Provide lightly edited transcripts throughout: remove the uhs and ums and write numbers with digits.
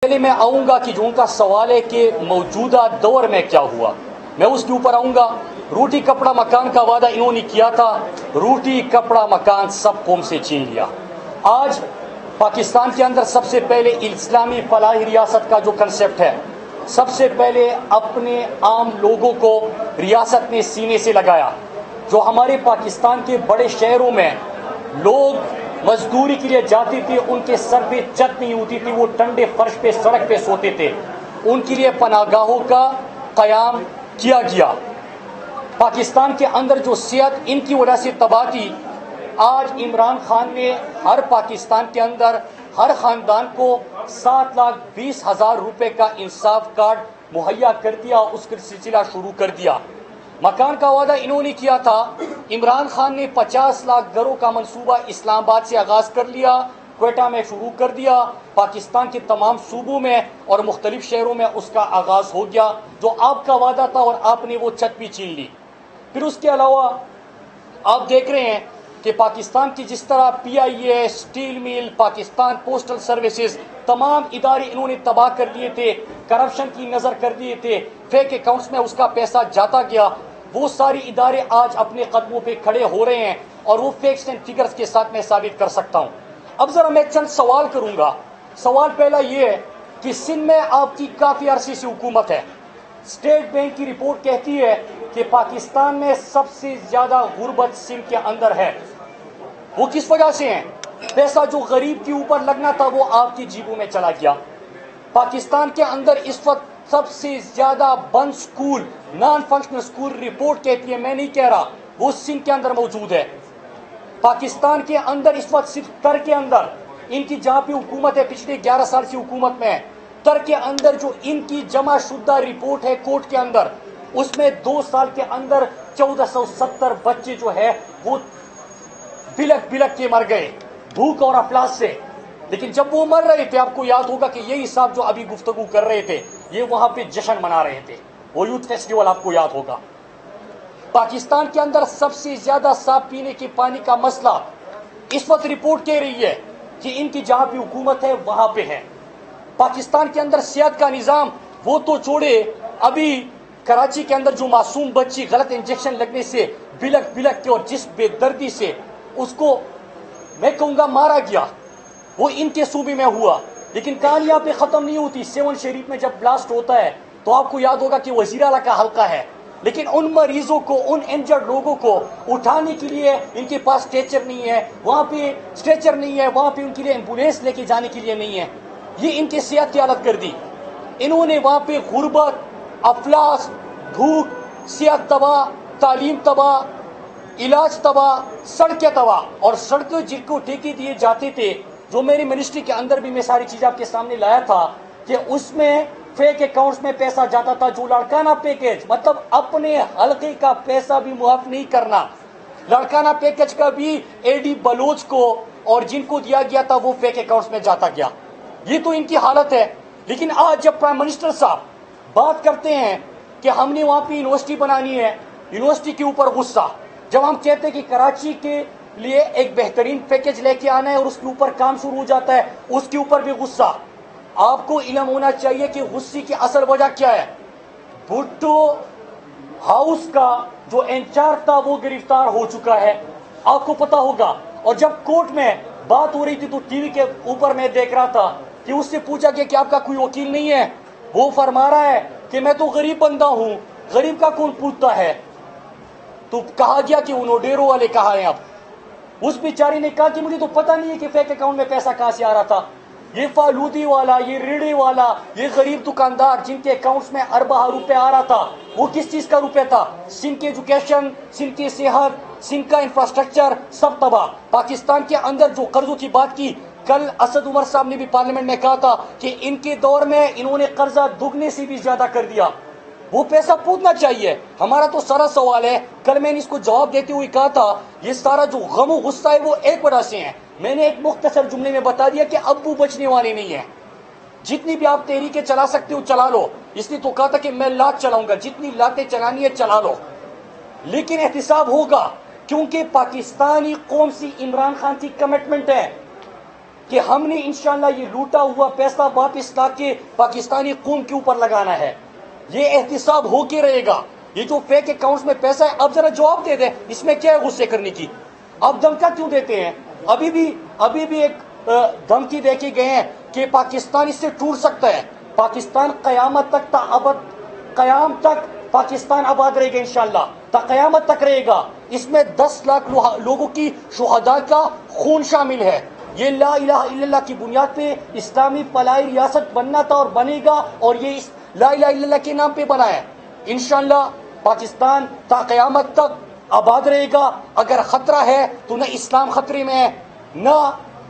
پہلے میں آؤں گا کہ جو ان کا سوال ہے کہ موجودہ دور میں کیا ہوا، میں اس کے اوپر آؤں گا۔ روٹی کپڑا مکان کا وعدہ انہوں نے کیا تھا، روٹی کپڑا مکان سب قوم سے چھین لیا۔ آج پاکستان کے اندر سب سے پہلے اسلامی فلاحی ریاست کا جو کنسیپٹ ہے، سب سے پہلے اپنے عام لوگوں کو ریاست نے سینے سے لگایا۔ جو ہمارے پاکستان کے بڑے شہروں میں لوگ مزدوری کے لیے جاتے تھے، ان کے سر پہ چھت نہیں ہوتی تھی، وہ ٹنڈے فرش پہ سڑک پہ سوتے تھے، ان کے لیے پناہ گاہوں کا قیام کیا گیا۔ پاکستان کے اندر جو صحت ان کی وجہ سے تباہ تھی، آج عمران خان نے ہر پاکستان کے اندر ہر خاندان کو 7,20,000 روپے کا انصاف کارڈ مہیا کر دیا، اس کا سلسلہ شروع کر دیا۔ مکان کا وعدہ انہوں نے کیا تھا، عمران خان نے 50 لاکھ گھروں کا منصوبہ اسلام آباد سے آغاز کر لیا، کوئٹہ میں شروع کر دیا، پاکستان کے تمام صوبوں میں اور مختلف شہروں میں اس کا آغاز ہو گیا، جو آپ کا وعدہ تھا اور آپ نے وہ چھت بھی چھین لی۔ پھر اس کے علاوہ آپ دیکھ رہے ہیں کہ پاکستان کی جس طرح پی آئی اے، اسٹیل مل، پاکستان پوسٹل سروسز، تمام ادارے انہوں نے تباہ کر دیے تھے، کرپشن کی نظر کر دیے تھے، فیک اکاؤنٹس میں اس کا پیسہ جاتا گیا۔ وہ ساری ادارے آج اپنے قدموں پہ کھڑے ہو رہے ہیں اور وہ فیکٹس اینڈ فگرز کے ساتھ میں ثابت کر سکتا ہوں۔ اب ذرا میں چند سوال کروں گا۔ سوال پہلا یہ ہے کہ سندھ میں آپ کی کافی عرصے سے حکومت ہے، اسٹیٹ بینک کی رپورٹ کہتی ہے کہ پاکستان میں سب سے زیادہ غربت سندھ کے اندر ہے۔ وہ کس وجہ سے ہیں؟ پیسہ جو غریب کے اوپر لگنا تھا وہ آپ کی جیبوں میں چلا گیا۔ پاکستان کے اندر اس وقت سب سے زیادہ بند school, non functional school, report کہتی ہے، میں نہیں کہہ رہا، وہ سندھ کے اندر موجود ہے۔ پاکستان کے اندر اس وقت صرف تر کے اندر ان کی جہاں پہ حکومت ہے، پچھلے 11 سال سے حکومت میں ہے، تر کے اندر جو ان کی جمع شدہ رپورٹ ہے کورٹ کے اندر، اس میں 2 سال کے اندر 1470 بچے جو ہے وہ بلک بلک کے مر گئے بھوک اور افلاس سے۔ لیکن جب وہ مر رہے تھے، آپ کو یاد ہوگا کہ یہی صاحب جو ابھی گفتگو کر رہے تھے، یہ وہاں پہ جشن منا رہے تھے، وہ یوتھ فیسٹیول آپ کو یاد ہوگا۔ پاکستان کے اندر سب سے زیادہ صاف پینے کے پانی کا مسئلہ اس وقت رپورٹ کہہ رہی ہے کہ ان کی جہاں پہ حکومت ہے وہاں پہ ہے۔ پاکستان کے اندر صحت کا نظام وہ تو چھوڑے، ابھی کراچی کے اندر جو معصوم بچی غلط انجیکشن لگنے سے بلک بلک کے اور جس بے دردی سے اس کو میں کہوں گا مارا گیا، وہ ان کے صوبے میں ہوا۔ لیکن کہانی یہاں پہ ختم نہیں ہوتی۔ 7 شریف میں جب بلاسٹ ہوتا ہے تو آپ کو یاد ہوگا کہ وزیر اعلیٰ کا حلقہ ہے، لیکن ان مریضوں کو، ان انجرڈ لوگوں کو اٹھانے کے لیے ان کے پاس اسٹریچر نہیں ہے، وہاں پہ اسٹریچر نہیں ہے، وہاں پہ ان کے لیے ایمبولینس لے کے جانے کے لیے نہیں ہے۔ یہ ان کی صحت کی حالت کر دی۔ انہوں نے وہاں پہ غربت، افلاس، بھوک، صحت تباہ، تعلیم تباہ، علاج تباہ، سڑکیں تباہ، اور سڑکیں جن کو ٹھیکے دیے جاتے تھے، جو میری منسٹری کے اندر بھی میں ساری چیزیں آپ کے سامنے لایا تھا کہ اس میں فیک اکاؤنٹس میں پیسہ جاتا تھا، جو لڑکانہ پیکج، مطلب اپنے حلقے کا پیسہ بھی معاف نہیں کرنا، لڑکانہ پیکج کا بھی اے ڈی بلوچ کو اور جن کو دیا گیا تھا وہ فیک اکاؤنٹس میں جاتا گیا۔ یہ تو ان کی حالت ہے۔ لیکن آج جب پرائم منسٹر صاحب بات کرتے ہیں کہ ہم نے وہاں پہ یونیورسٹی بنانی ہے، یونیورسٹی کے اوپر غصہ، جب ہم کہتے ہیں کہ کراچی کے لیے ایک بہترین پیکج لے کے آنا ہے اور اس کے اوپر کام شروع ہو جاتا ہے، اس کے اوپر بھی غصہ۔ آپ کو علم ہونا چاہیے کہ غصے کی اصل وجہ کیا ہے۔ بھٹو ہاؤس کا جو انچارج تھا وہ گرفتار ہو چکا ہے، آپ کو پتا ہوگا۔ اور جب کورٹ میں بات ہو رہی تھی تو ٹی وی کے اوپر میں دیکھ رہا تھا کہ اس سے پوچھا گیا کہ آپ کا کوئی وکیل نہیں ہے، وہ فرما رہا ہے کہ میں تو غریب بندہ ہوں، غریب کا کون پوچھتا ہے۔ تو کہا گیا کہ انہوں ڈیرو والے کہا ہے۔ اب اس بیچاری نے کہا کہ مجھے تو پتہ نہیں ہے کہ فیک اکاؤنٹ میں پیسہ کہاں سے آ رہا تھا۔ یہ فالودی والا، یہ ریڑے والا، یہ غریب دکاندار جن کے اکاؤنٹس میں اربہ روپے آ رہا تھا، وہ کس چیز کا روپے تھا؟ سندھ کی ایجوکیشن، سندھ کی صحت، سندھ کا انفراسٹرکچر سب تباہ۔ پاکستان کے اندر جو قرضوں کی بات کی، کل اسد عمر صاحب نے بھی پارلیمنٹ میں کہا تھا کہ ان کے دور میں انہوں نے قرضہ دگنے سے بھی زیادہ کر دیا۔ وہ پیسہ پوچھنا چاہیے۔ ہمارا تو سارا سوال ہے، کل میں نے اس کو جواب دیتے ہوئے کہا تھا، یہ سارا جو غم و غصہ ہے وہ ایک وجہ سے ہے۔ میں نے ایک مختصر جملے میں بتا دیا کہ اب وہ بچنے والے نہیں ہیں۔ جتنی بھی آپ تحریکیں چلا سکتے ہو چلا لو، اس نے تو کہا تھا کہ میں لاکھ چلاؤں گا، جتنی لاتیں چلانی ہے چلا لو، لیکن احتساب ہوگا، کیونکہ پاکستانی قوم سے عمران خان کی کمٹمنٹ ہے۔ کہ ہم نے انشاءاللہ یہ لوٹا ہوا پیسہ واپس لا کے پاکستانی قوم کے اوپر لگانا ہے. یہ احتساب ہو کے رہے گا. یہ جو فیک اکاؤنٹس میں پیسہ ہے، اب ذرا جواب دے دیں، اس میں کیا ہے غصے کرنے کی؟ اب دھمکا کیوں دیتے ہیں؟ ابھی بھی ایک دھمکی دے کے گئے ہیں کہ پاکستان اس سے ٹوٹ سکتا ہے. پاکستان قیامت تک تا ابد، قیام تک پاکستان آباد رہے گا انشاءاللہ، تا قیامت تک رہے گا. اس میں 10 لاکھ لوگوں کی شہداء کا خون شامل ہے. یہ لا الہ الا اللہ کی بنیاد پہ اسلامی فلاحی ریاست بننا تھا اور بنے گا، اور یہ اس لا الہ الا اللہ کے نام پہ بنا ہے. انشاءاللہ پاکستان تا قیامت تک آباد رہے گا. اگر خطرہ ہے تو نہ اسلام خطرے میں ہے، نہ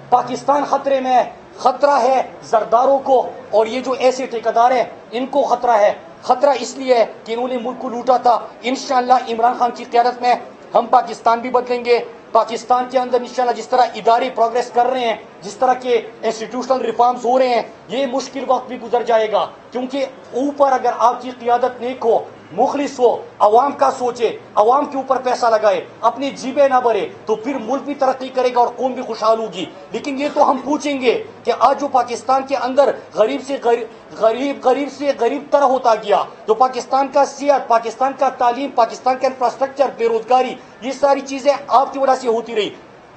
پاکستان خطرے میں ہے. خطرہ ہے زرداروں کو، اور یہ جو ایسے ٹھیکیدار ہیں ان کو خطرہ ہے. خطرہ اس لیے ہے کہ انہوں نے ملک کو لوٹا تھا. انشاءاللہ عمران خان کی قیادت میں ہم پاکستان بھی بدلیں گے. پاکستان کے اندر انشاءاللہ جس طرح ادارے پروگریس کر رہے ہیں، جس طرح کے انسٹیٹیوشنل ریفارمز ہو رہے ہیں، یہ مشکل وقت بھی گزر جائے گا. کیونکہ اوپر اگر آپ کی قیادت نیک ہو، مخلص ہو، عوام کا سوچے، عوام کے اوپر پیسہ لگائے، اپنی جیبیں نہ بھرے، تو پھر ملک بھی ترقی کرے گا اور قوم بھی خوشحال ہوگی. لیکن یہ تو ہم پوچھیں گے کہ آج جو پاکستان کے اندر غریب سے غریب تر ہوتا گیا، جو پاکستان کا صحت، پاکستان کا تعلیم، پاکستان کا انفراسٹرکچر، بے روزگاری، یہ ساری چیزیں آپ کی وجہ سے ہوتی رہی.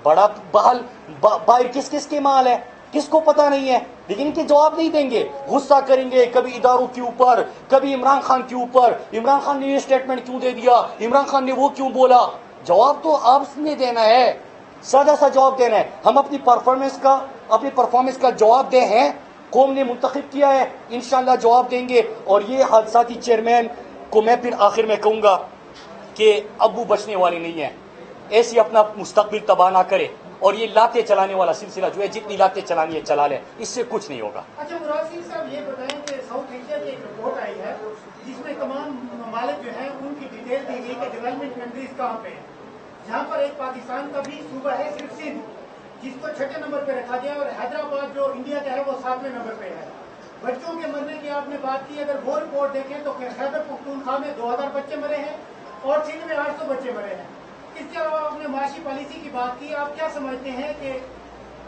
بڑا بحال باہر کس کے مال ہے، کس کو پتہ نہیں ہے. لیکن ان کے جواب نہیں دیں گے، غصہ کریں گے کبھی اداروں کے اوپر، کبھی عمران خان کے اوپر. عمران خان نے یہ اسٹیٹمنٹ کیوں دے دیا، عمران خان نے وہ کیوں بولا؟ جواب تو آپ نے دینا ہے، سادہ سا جواب دینا ہے. ہم اپنی پرفارمنس کا جواب دے ہیں، قوم نے منتخب کیا ہے، انشاءاللہ جواب دیں گے. اور یہ حادثاتی چیئرمین کو میں پھر آخر میں کہوں گا کہ ابو بچنے والے نہیں ہیں، ایسی اپنا مستقبل تباہ نہ کرے. اور یہ لاتے چلانے والا سلسلہ جو ہے، جتنی لاتے چلانی ہے چلا لے، اس سے کچھ نہیں ہوگا. اچھا مراد صاحب، یہ بتائیں کہ ساؤتھ ایشیا کی ایک رپورٹ آئی ہے جس میں تمام ممالک جو ہیں ان کی ڈیٹیل دی گئی کہ ڈیولپمنٹ کنٹریز کہاں پہ ہیں. جہاں پر ایک پاکستان کا بھی صوبہ ہے صرف سندھ، جس کو 6 نمبر پہ رکھا گیا، اور حیدرآباد جو انڈیا کا ہے وہ 7ویں نمبر پہ ہے. بچوں کے مرنے کی آپ نے بات کی، اگر وہ رپورٹ دیکھیں تو خیبر پختونخوا میں 2000 بچے مرے ہیں اور سندھ میں 800 بچے مرے ہیں. اس کے علاوہ آپ نے معاشی پالیسی کی بات کی. آپ کیا سمجھتے ہیں کہ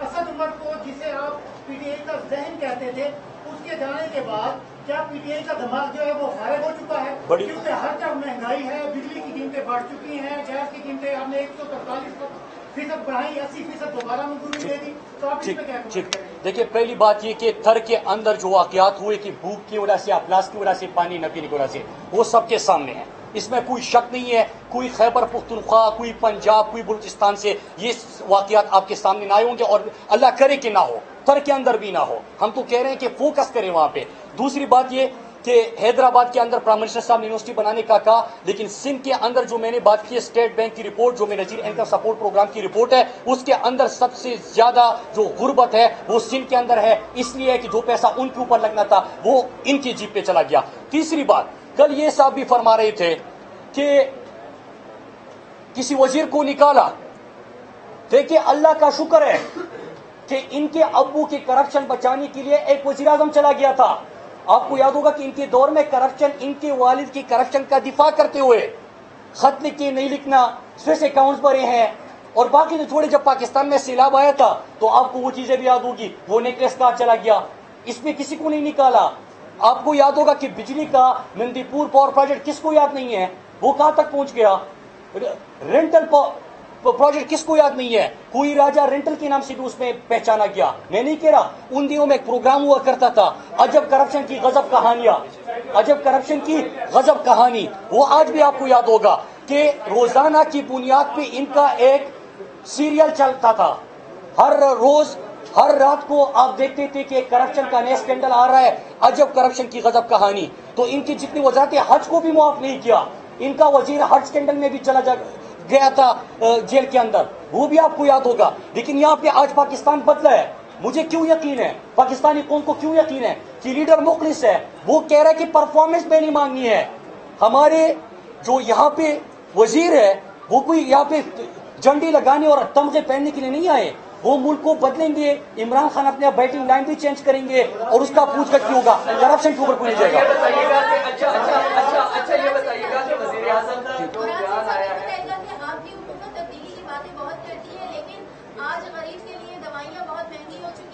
اسد عمر کو، جسے آپ پی ٹی آئی کا ذہن کہتے تھے، اس کے جانے کے بعد کیا پی ٹی آئی کا دماغ جو ہے وہ فارغ ہو چکا ہے؟ کیونکہ ہر جگہ مہنگائی ہے، بجلی کی قیمتیں بڑھ چکی ہیں، گیس کی قیمتیں ہم نے 143% بڑھائی، 80% دوبارہ منظوری دے دی. تو آپ اس پہ کیا کہیں گے؟ دیکھیے، پہلی بات یہ کہ تھر کے اندر جو واقعات ہوئے کہ بھوک کی وجہ سے، افلاس کی وجہ سے، پانی نہ پینے کی وجہ سے، وہ سب کے سامنے ہیں. اس میں کوئی شک نہیں ہے. کوئی خیبر پختونخوا، کوئی پنجاب، کوئی بلوچستان سے یہ واقعات آپ کے سامنے نہ آئے ہوں گے، اور اللہ کرے کہ نہ ہو، تھر کے اندر بھی نہ ہو. ہم تو کہہ رہے ہیں کہ فوکس کریں وہاں پہ. دوسری بات یہ کہ حیدرآباد کے اندر پرائم منسٹر صاحب نے یونیورسٹی بنانے کا کہا، لیکن سندھ کے اندر جو میں نے بات کی ہے، اسٹیٹ بینک کی رپورٹ جو میں نذیر انکم سپورٹ پروگرام کی رپورٹ ہے، اس کے اندر سب سے زیادہ جو غربت ہے وہ سندھ کے اندر ہے. اس لیے کہ جو پیسہ ان کے اوپر لگنا تھا وہ ان کی جیب پہ چلا گیا. تیسری بات، کل یہ صاحب بھی فرما رہے تھے کہ کسی وزیر کو نکالا. دیکھیں، اللہ کا شکر ہے کہ ان کے ابو کی کرپشن بچانے کے لیے ایک وزیر اعظم چلا گیا تھا. آپ کو یاد ہوگا کہ ان کے دور میں کرپشن، ان کے والد کی کرپشن کا دفاع کرتے ہوئے خط لکھ کے نہیں لکھنا، سوئس اکاؤنٹس بھرے ہیں اور باقی جو چھوڑے. جب پاکستان میں سیلاب آیا تھا تو آپ کو وہ چیزیں بھی یاد ہوگی، وہ نیکلیس کہاں چلا گیا، اس میں کسی کو نہیں نکالا. آپ کو یاد ہوگا کہ بجلی کا مندی پور پاور پروجیکٹ کس کو یاد نہیں ہے، وہ کہاں تک پہنچ گیا. رینٹل پروجیکٹ کس کو یاد نہیں ہے، کوئی راجہ رینٹل کے نام سے بھی اس میں پہچانا گیا. میں نہیں کہہ رہا، ان دنوں میں ایک پروگرام ہوا کرتا تھا، عجب کرپشن کی غضب کہانیاں، عجب کرپشن کی غضب کہانی. وہ آج بھی آپ کو یاد ہوگا کہ روزانہ کی بنیاد پہ ان کا ایک سیریل چلتا تھا. ہر روز، ہر رات کو آپ دیکھتے تھے کہ کرپشن کا نیا اسکینڈل آ رہا ہے، عجب کرپشن کی غضب کہانی. تو ان کی جتنی وزارت حج کو بھی معاف نہیں کیا. ان کا وزیر حج اسکینڈل میں بھی چلا گیا تھا جیل کے اندر، وہ بھی آپ کو یاد ہوگا. لیکن یہاں پہ آج پاکستان بدلا ہے. مجھے کیوں یقین ہے، پاکستانی قوم کو کیوں یقین ہے کہ لیڈر مخلص ہے. وہ کہہ رہا ہے کہ پرفارمنس میں نہیں مانگنی ہے. ہمارے جو یہاں پہ وزیر ہے وہ کوئی یہاں پہ جھنڈی لگانے اور تمغے پہننے کے لیے نہیں آئے. وہ ملک کو بدلیں گے. عمران خان اپنے بیٹنگ لائن بھی چینج کریں گے اور اس کا پوچھ گچھ ہوگا، کرپشن کے اوپر کوئی نہیں جائے گا. اچھا یہ بتائیے گا کہ وزیر اعظم کا جو بیان آیا ہے، آپ کی حکومت تبدیلی کی باتیں بہت کرتی ہے، لیکن آج غریب کے لیے دوائیاں بہت مہنگی ہو چکی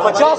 50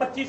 25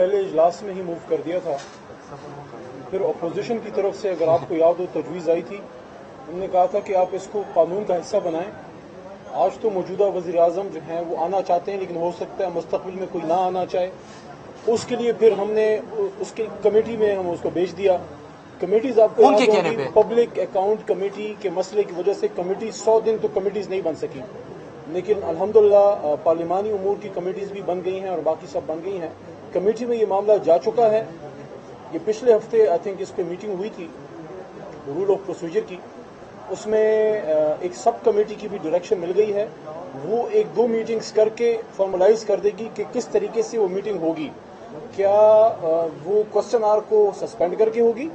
پہلے اجلاس میں ہی موو کر دیا تھا. پھر اپوزیشن کی طرف سے اگر آپ کو یاد ہو تجویز آئی تھی, ہم نے کہا تھا کہ آپ اس کو قانون کا حصہ بنائیں. آج تو موجودہ وزیر اعظم جو ہیں وہ آنا چاہتے ہیں, لیکن ہو سکتا ہے مستقبل میں کوئی نہ آنا چاہے. اس کے لیے پھر ہم نے اس کی کمیٹی میں ہم اس کو بھیج دیا. کمیٹیز آپ کو ان کے کہنے پہ پبلک اکاؤنٹ کمیٹی کے مسئلے کی وجہ سے کمیٹی 100 دن تو کمیٹیز نہیں بن سکی, لیکن الحمدللہ پارلیمانی امور کی کمیٹیز بھی بن گئی ہیں اور باقی سب بن گئی ہیں. کمیٹی میں یہ معاملہ جا چکا ہے. یہ پچھلے ہفتے آئی تھنک اس پہ میٹنگ ہوئی تھی رول آف پروسیجر کی. اس میں ایک سب کمیٹی کی بھی ڈائریکشن مل گئی ہے. وہ 1-2 میٹنگز کر کے فارملائز کر دے گی کہ کس طریقے سے وہ میٹنگ ہوگی. کیا وہ کوسچن آور کو سسپینڈ کر کے ہوگی,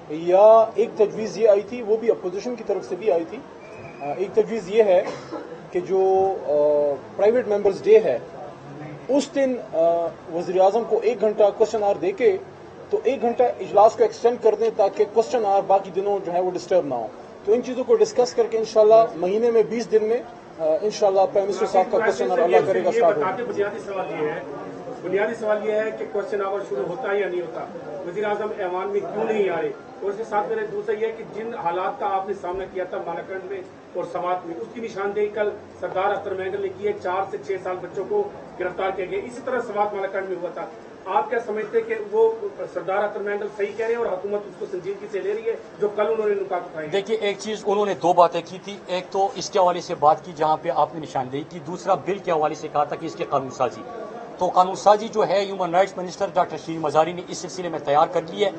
یا ایک تجویز یہ آئی تھی, وہ بھی اپوزیشن کی طرف سے بھی آئی تھی. ایک تجویز یہ ہے کہ جو پرائیویٹ ممبرز ڈے ہے اس دن وزیر اعظم کو 1 گھنٹہ کوسچن آور دے کے تو 1 گھنٹہ اجلاس کو ایکسٹینڈ کر دیں تاکہ کوسچن آور باقی دنوں جو ہے وہ ڈسٹرب نہ ہو. تو ان چیزوں کو ڈسکس کر کے انشاءاللہ مہینے میں 20 دن میں انشاءاللہ پرائم منسٹر صاحب کا کوسچن آور اللہ کرے گا اسٹارٹ ہوگا. بنیادی سوال یہ ہے کہ کوسچن آور شروع ہوتا ہے یا نہیں ہوتا, وزیر اعظم ایوان میں کیوں نہیں آ رہے, اور اس کے ساتھ میرا دوسرا یہ ہے کہ جن حالات کا آپ نے سامنا کیا تھا مالاکنڈ میں اور سوات میں, اس کی نشاندہی کل سردار اختر مینگل نے کی ہے. 4 سے 6 سال بچوں کو گرفتار کیا گیا. اسی طرح سوات مالاکنڈ میں ہوا تھا. آپ کیا سمجھتے ہیں کہ وہ سردار اختر مینگل صحیح کہہ رہے ہیں اور حکومت اس کو سنجیدگی سے لے رہی ہے جو کل انہوں نے نکات اٹھائی؟ دیکھیے, ایک چیز انہوں نے 2 باتیں کی تھی. ایک تو اس کے حوالے سے بات کی جہاں پہ آپ نے نشاندہی کی, دوسرا بل کے حوالے سے کہا تھا کہ اس کے قانون سازی. تو قانون سازی جو ہے ہیومن رائٹس منسٹر ڈاکٹر شیرین مزاری نے اس سلسلے میں تیار کر لی ہے.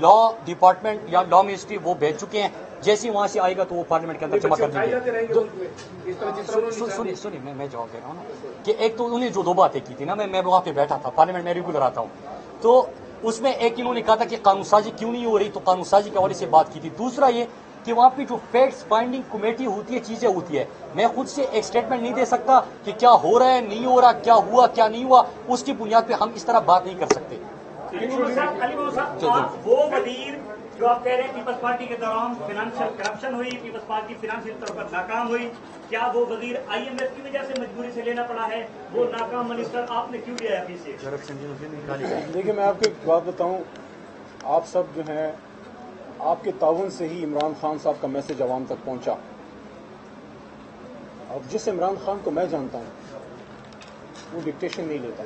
لا ڈپارٹمنٹ یا لا منسٹری وہ بھیج چکے ہیں. جیسے وہاں سے آئے گا تو وہ پارلیمنٹ کے اندر جمع کر دیں گے. سنیے میں جواب دے رہا ہوں نا کہ ایک تو انہوں نے جو 2 باتیں کی تھی نا, میں وہاں پہ بیٹھا تھا, پارلیمنٹ میں ریگولر آتا ہوں, تو اس میں ایک انہوں نے کہا تھا کہ قانون سازی کیوں نہیں ہو رہی, تو قانون سازی کے حوالے سے بات کی تھی. دوسرا یہ کہ وہاں پہ جو فیکٹس فائنڈنگ کمیٹی ہوتی ہے, چیزیں ہوتی ہے, میں خود سے ایک اسٹیٹمنٹ نہیں دے سکتا کہ کیا ہو رہا ہے نہیں ہو رہا, کیا ہوا کیا نہیں ہوا. اس کی بنیاد پہ ہم اس طرح بات نہیں کر سکتے. وہ وزیر جو آپ کہہ رہے ہیں پیپلز پارٹی کے دوران فائنینشیل کرپشن ہوئی, پیپلز پارٹی فائنینشیل طور پر ناکام ہوئی, کیا وہ وزیر IMF کی وجہ سے مجبوری سے لینا پڑا ہے؟ وہ ناکام منسٹر آپ نے کیوں لیا ہے ابھی سے؟ دیکھیے, میں آپ کو ایک بات بتاؤں, آپ سب جو ہیں آپ کے تعاون سے ہی عمران خان صاحب کا میسج عوام تک پہنچا. اب جس عمران خان کو میں جانتا ہوں وہ ڈکٹیشن نہیں لیتا.